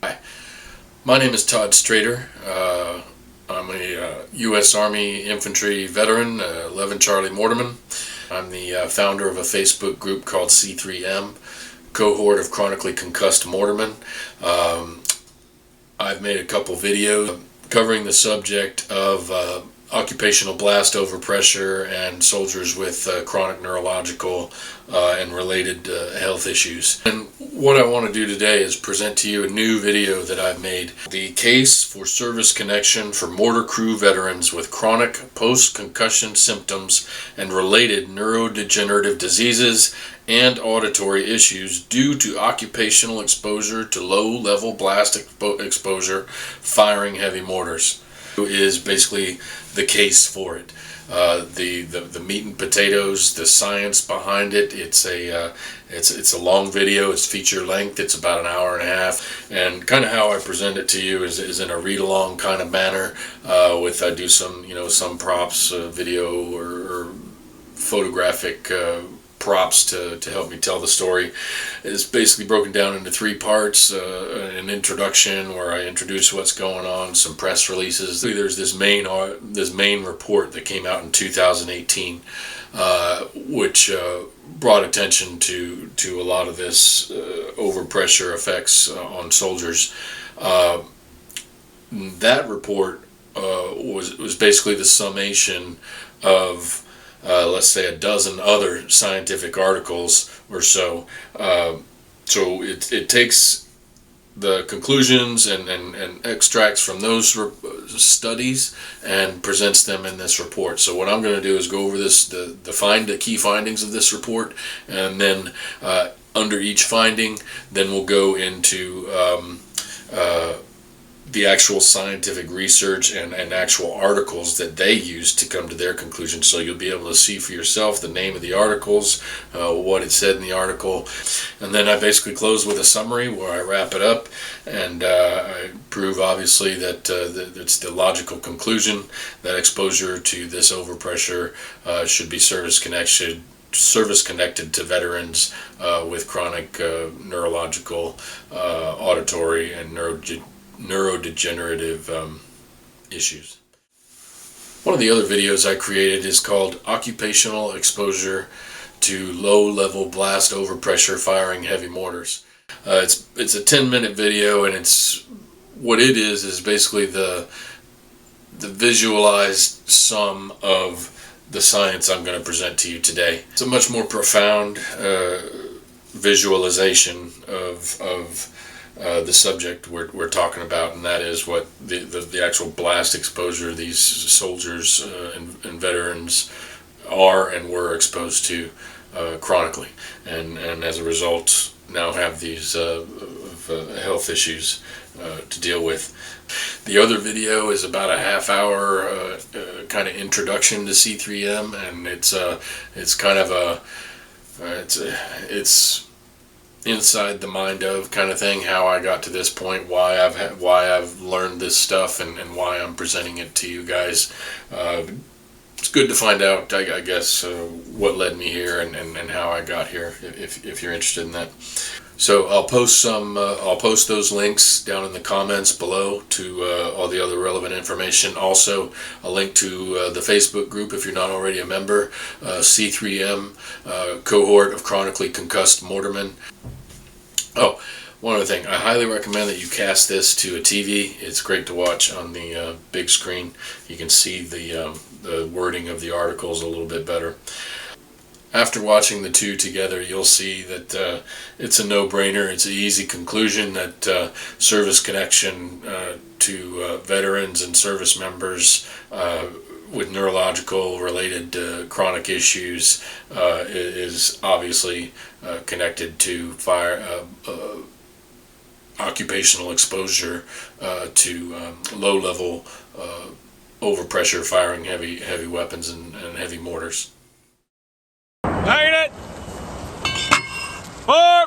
Hi, my name is Todd Strader. I'm a U.S. Army infantry veteran, 11 Charlie Mortarmen. I'm the founder of a Facebook group called C3M, cohort of chronically concussed Mortarmen. I've made a couple videos covering the subject of occupational blast overpressure and soldiers with chronic neurological and related health issues. And what I want to do today is present to you a new video that I've made. The case for service connection for mortar crew veterans with chronic post-concussion symptoms and related neurodegenerative diseases and auditory issues due to occupational exposure to low-level blast exposure firing heavy mortars. Is basically the case for it. The meat and potatoes, the science behind it. It's a long video. It's feature length. It's about an hour and a half. And kind of how I present it to you is in a read along kind of manner. I do some props, video or photographic props to help me tell the story. It's basically broken down into three parts: an introduction where I introduce what's going on, some press releases. There's this main report that came out in 2018, which brought attention to a lot of this overpressure effects on soldiers. That report was basically the summation of let's say a dozen other scientific articles or so. So it takes the conclusions and extracts from those studies and presents them in this report. So what I'm going to do is go over the key findings of this report, and then under each finding, then we'll go into the actual scientific research and actual articles that they use to come to their conclusion. So you'll be able to see for yourself the name of the articles, what it said in the article, and then I basically close with a summary where I wrap it up, and I prove obviously that it's the logical conclusion that exposure to this overpressure should be service connected to veterans with chronic neurological, auditory, and neurodegenerative issues. One of the other videos I created is called Occupational Exposure to Low-Level Blast Overpressure Firing Heavy Mortars. It's a 10-minute video, and what it is basically the visualized sum of the science I'm going to present to you today. It's a much more profound visualization of the subject we're talking about, and that is what the actual blast exposure these soldiers and veterans are and were exposed to chronically, and as a result now have these health issues to deal with. The other video is about a half-hour kind of introduction to C3M, and it's kind of it's inside the mind of kind of thing, how I got to this point, why I've learned this stuff, and why I'm presenting it to you guys. It's good to find out, I guess, what led me here and how I got here, if you're interested in that. So I'll post those links down in the comments below to all the other relevant information. Also, a link to the Facebook group if you're not already a member, C3M, cohort of chronically concussed Mortarmen. Oh, one other thing, I highly recommend that you cast this to a TV. It's great to watch on the big screen. You can see the wording of the articles a little bit better. After watching the two together, you'll see that it's a no-brainer. It's an easy conclusion that service connection to veterans and service members with neurological related chronic issues is obviously connected to occupational exposure to low-level overpressure firing heavy weapons and heavy mortars. Hanging it! 4